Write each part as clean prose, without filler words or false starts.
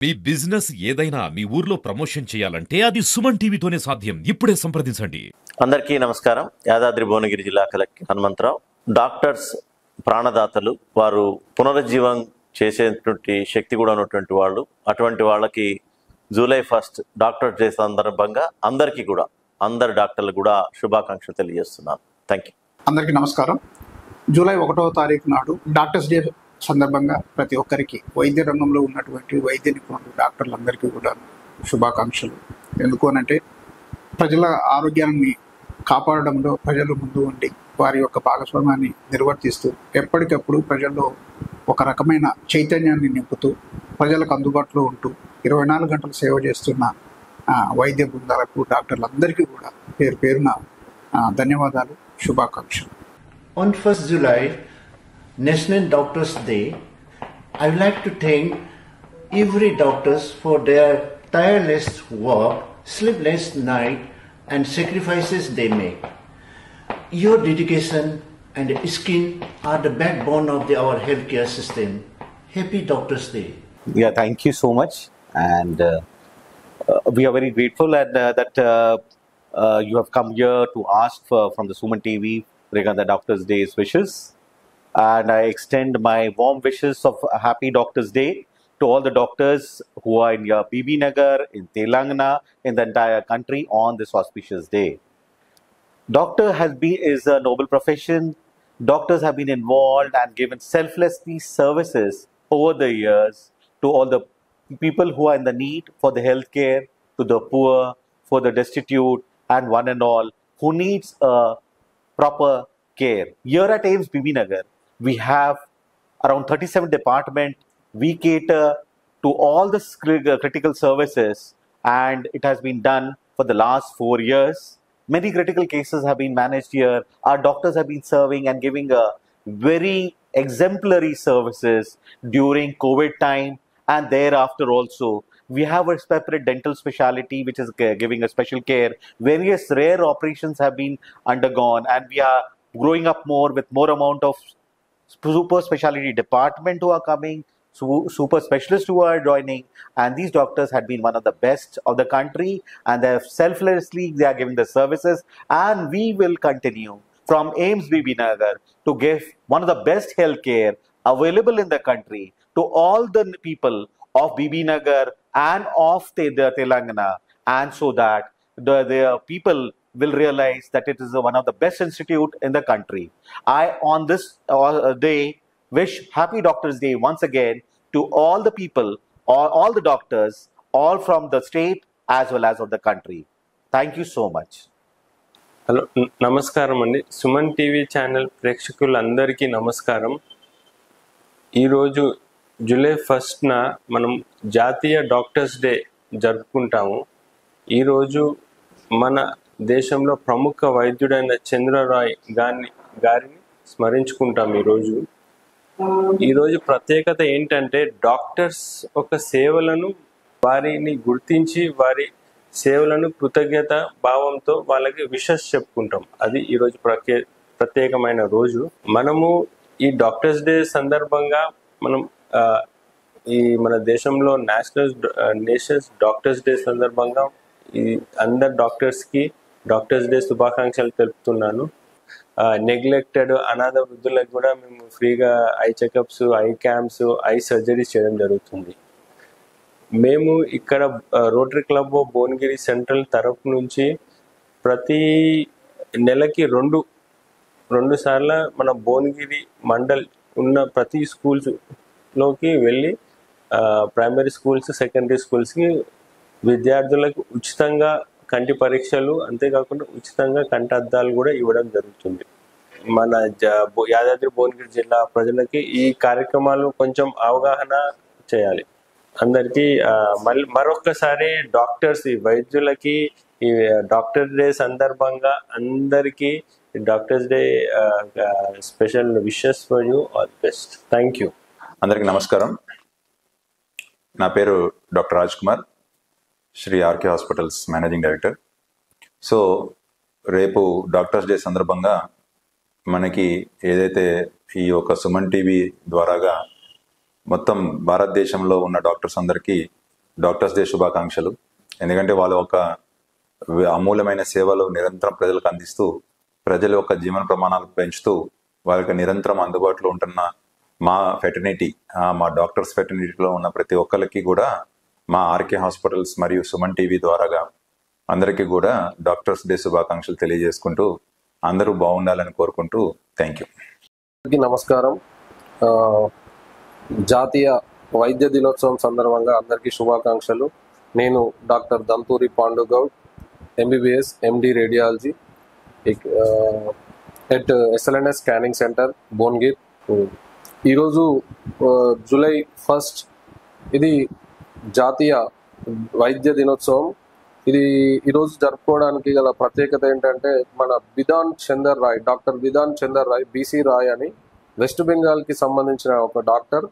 మీ business ఏదైనా మీ ఊర్లో promotion చేయాలంటే అది సుమన్ టీవీతోనే సాధ్యం. ఇప్పుడే సంప్రదించండి. అందరికీ నమస్కారం. యాదాద్రి భువనగిరి జిల్లా కలెక్టర్ హనుమంతరావు. డాక్టర్స్ ప్రాణదాతలు, వారు పునరుజ్జీవం చేసేటువంటి శక్తి కూడా ఉన్నటువంటి వాళ్ళు. అటువంటి వాళ్ళకి జూలై 1 డాక్టర్ డే సందర్భంగా అందరి డాక్టర్లు కూడా శుభాకాంక్షలు తెలియజేస్తున్నాను. Thank you. అందరికీ నమస్కారం. జూలై 1వ తారీఖు నాడు డాక్టర్స్ డే సందర్భంగా ప్రతి ఒక్కరికి, వైద్య రంగంలో ఉన్నటువంటి వైద్య నిపుణులు డాక్టర్లందరికీ కూడా శుభాకాంక్షలు. ఎందుకు అనంటే ప్రజల ఆరోగ్యాన్ని కాపాడడంలో ప్రజలు ముందు ఉండి వారి యొక్క భాగస్వామ్యాన్ని నిర్వర్తిస్తూ ఎప్పటికప్పుడు ప్రజల్లో ఒక రకమైన చైతన్యాన్ని నింపుతూ ప్రజలకు అందుబాటులో ఉంటూ 24 గంటలు సేవ చేస్తున్న వైద్య బృందాలకు, డాక్టర్లందరికీ కూడా పేరు పేరున ధన్యవాదాలు, శుభాకాంక్షలు. On 1st July, National Doctors Day, I would like to thank every doctors for their tireless work, sleepless night and sacrifices they make. Your dedication and skill are the backbone of our healthcare system. Happy Doctors Day. Yeah, thank you so much, and we are very grateful that you have come here to ask from the Suman TV regarding the Doctors Day's wishes. And I extend my warm wishes of a happy Doctors Day to all the doctors who are in your BB Nagar, in Telangana, in the entire country on this auspicious day. Doctor is a noble profession. Doctors have been involved and given selflessly services over the years to all the people who are in the need for the healthcare, to the poor, for the destitute, and one and all who needs a proper care. Here at AIIMS BB Nagar, we have around 37 departments. We cater to all the critical services, and it has been done for the last 4 years. Many critical cases have been managed here. Our doctors have been serving and giving a very exemplary services during COVID time and thereafter also. We have a separate dental specialty which is giving a special care. Various rare operations have been undergone, and we are growing up more with more amount of super specialty department who are coming, super specialists who are joining, and these doctors had been one of the best of the country, and they have selflessly they are giving the services, and we will continue from AIIMS BB Nagar to give one of the best healthcare available in the country to all the people of BB Nagar and of the Telangana, and so that the people will realize that it is one of the best institute in the country. I, on this day, wish Happy Doctors Day once again to all the people, all the doctors, all from the state as well as of the country. Thank you so much. Hello, నమస్కారం అండి. Suman TV channel ప్రేక్షకులందరికీ నమస్కారం. ఈరోజు July 1న మనం జాతీయ doctors day జరుపుకుంటాము. ఈరోజు మన దేశంలో ప్రముఖ వైద్యుడైన చంద్రరాయ్ గారిని స్మరించుకుంటాం. ఈరోజు ప్రత్యేకత ఏంటంటే డాక్టర్స్ ఒక సేవలను వారిని గుర్తించి వారి సేవలను కృతజ్ఞత భావంతో వాళ్ళకి విషెస్ చెప్పుకుంటాం. అది ఈరోజు ప్రత్యేకమైన రోజు. మనము ఈ డాక్టర్స్ డే సందర్భంగా మనం మన దేశంలో నేషనల్ డాక్టర్స్ డే సందర్భంగా ఈ అందరు డాక్టర్స్ డే శుభాకాంక్షలు తెలుపుతున్నాను. నెగ్లెక్టెడ్ అనాథ వృద్ధులకు కూడా మేము ఫ్రీగా I checkups, I camps, I surgeries చేయడం జరుగుతుంది. మేము ఇక్కడ rotary club of Bhuvanagiri central తరఫు నుంచి ప్రతి నెలకి రెండు సార్లు మన భువనగిరి మండల్ ఉన్న ప్రతి స్కూల్స్లోకి వెళ్ళి ప్రైమరీ స్కూల్స్, సెకండరీ స్కూల్స్కి విద్యార్థులకు ఉచితంగా కంటి పరీక్షలు, అంతేకాకుండా ఉచితంగా కంటి అద్దాలు కూడా ఇవ్వడం జరుగుతుంది. మన యాదాద్రి భువనగిరి జిల్లా ప్రజలకి ఈ కార్యక్రమాలు కొంచెం అవగాహన చేయాలి. అందరికీ మరొక్కసారి డాక్టర్స్, ఈ వైద్యులకి ఈ డాక్టర్ డే సందర్భంగా అందరికీ doctors day special wishes for you, all best. Thank you. అందరికీ నమస్కారం. నా పేరు doctor Raj Kumar, Shri RK hospitals managing director. So రేపు డాక్టర్స్ డే సందర్భంగా మనకి ఏదైతే ఈ ఒక సుమన్ టీవీ ద్వారాగా మొత్తం భారతదేశంలో ఉన్న డాక్టర్స్ అందరికీ డాక్టర్స్ డే శుభాకాంక్షలు. ఎందుకంటే వాళ్ళు ఒక అమూల్యమైన సేవలు నిరంతరం ప్రజలకు అందిస్తూ ప్రజల యొక్క జీవన ప్రమాణాలు పెంచుతూ వాళ్ళకి నిరంతరం అందుబాటులో ఉంటున్న మా ఫెటర్నిటీ, మా డాక్టర్స్ ఫెటర్నిటీలో ఉన్న ప్రతి ఒక్కరికి కూడా మా ఆర్కే హాస్పిటల్స్ మరియు సుమన్ టీవీ ద్వారాగా అందరికీ కూడా డాక్టర్స్ డే శుభాకాంక్షలు తెలియజేసుకుంటూ అందరూ బాగుండాలని కోరుకుంటూ థ్యాంక్ యూ. నమస్కారం. జాతీయ వైద్య దినోత్సవం సందర్భంగా అందరికీ శుభాకాంక్షలు. నేను doctor Danturi Pandugoud, MBBS, MD radiology at SLNS scanning centre, Bhuvanagir. ఈరోజు జూలై 1 ఇది జాతీయ వైద్య దినోత్సవం. ఇది ఈరోజు జరుపుకోవడానికి గల ప్రత్యేకత ఏంటంటే, మన బిధాన్ చందర్ రాయ్, డాక్టర్ బిధాన్ చందర్ రాయ్, బీసీ రాయ్ అని వెస్ట్ బెంగాల్కి సంబంధించిన ఒక డాక్టర్,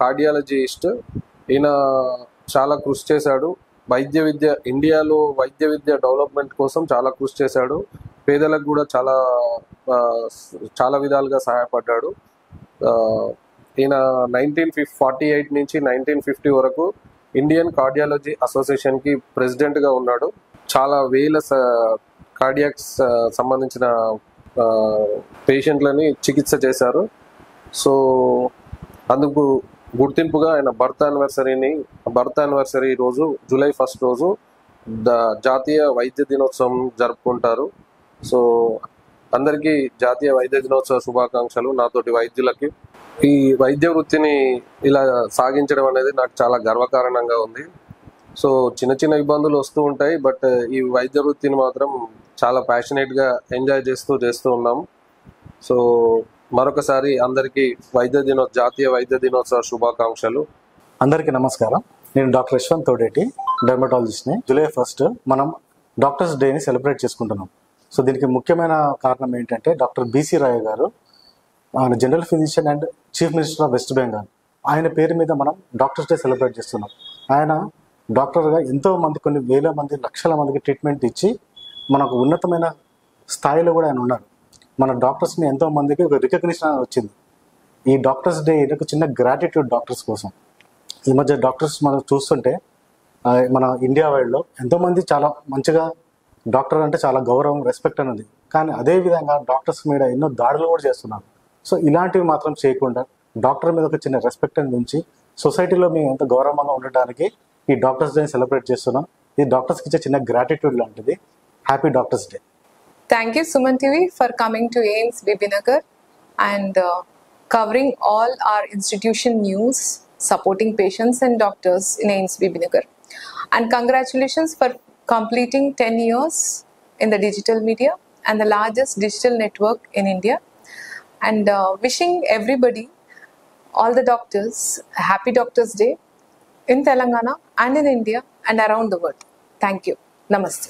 కార్డియాలజిస్ట్. ఈయన చాలా కృషి చేశాడు. ఇండియాలో వైద్య విద్య డెవలప్మెంట్ కోసం చాలా కృషి చేశాడు. పేదలకు కూడా చాలా విధాలుగా సహాయపడ్డాడు. ఈయన 1948 నుంచి 1950 వరకు ఇండియన్ కార్డియాలజీ అసోసియేషన్కి ప్రెసిడెంట్గా ఉన్నాడు. చాలా వేల కార్డియాక్స్ సంబంధించిన పేషెంట్లని చికిత్స చేశారు. సో అందుకు గుర్తింపుగా ఆయన బర్త్ యానివర్సరీ రోజు జూలై 1 రోజు జాతీయ వైద్య దినోత్సవం జరుపుకుంటారు. సో అందరికీ జాతీయ వైద్య దినోత్సవ శుభాకాంక్షలు. నాతోటి వైద్యులకి ఈ వైద్య వృత్తిని ఇలా సాగించడం అనేది నాకు చాలా గర్వకారణంగా ఉంది. సో చిన్న చిన్న ఇబ్బందులు వస్తూ ఉంటాయి, బట్ ఈ వైద్య వృత్తిని మాత్రం చాలా ప్యాషనేట్గా ఎంజాయ్ చేస్తూ ఉన్నాం. సో మరొకసారి అందరికీ జాతీయ వైద్య దినోత్సవ శుభాకాంక్షలు. అందరికీ నమస్కారం. నేను డాక్టర్ యశ్వంత్ తోడేటి, డెర్మటాలజిస్ట్ని. జూలై 1 మనం డాక్టర్స్ డేని సెలబ్రేట్ చేసుకుంటున్నాం. సో దీనికి ముఖ్యమైన కారణం ఏంటంటే, డాక్టర్ బీసీ రాయ్ గారు, ఆయన general physician and chief minister of west Bengal. ఆయన పేరు మీద మనం డాక్టర్స్ డే సెలబ్రేట్ చేస్తున్నాం. ఆయన డాక్టర్గా ఎంతో మంది, కొన్ని వేల మంది, లక్షల మందికి ట్రీట్మెంట్ ఇచ్చి మనకు ఉన్నతమైన స్థాయిలో కూడా ఆయన ఉన్నారు. మన డాక్టర్స్ని ఎంతో మందికి ఒక రికగ్నిషన్ వచ్చింది. ఈ డాక్టర్స్ డే ఒక చిన్న గ్రాటిట్యూడ్ డాక్టర్స్ కోసం. ఈ మధ్య డాక్టర్స్ మనం చూస్తుంటే మన ఇండియా వైడ్లో ఎంతోమంది చాలా మంచిగా డాక్టర్ అంటే చాలా గౌరవం, రెస్పెక్ట్ అనేది. కానీ అదేవిధంగా డాక్టర్స్ మీద ఎన్నో దాడులు కూడా చేస్తున్నారు. సో ఇలాంటివి మాత్రం చేయకుండా డాక్టర్ మీద ఒక చిన్న రెస్పెక్ట్ అని ఉంచి సొసైటీలో మేము ఎంత గౌరవంగా ఉండటానికి ఈ డాక్టర్స్ డే సెలబ్రేట్ చేస్తున్నాం. ఇది డాక్టర్స్కి ఇచ్చే చిన్న గ్రాటిట్యూడ్ లాంటిది. Happy doctors day. Thank you, Suman TV, for coming to AIIMS Bibinagar and covering all our institution news, supporting patients and doctors in AIIMS Bibinagar. And congratulations for completing 10 years in the digital media and the largest digital network in India. And wishing everybody, all the doctors, a happy Doctors Day in Telangana and in India and around the world. Thank you. Namaste.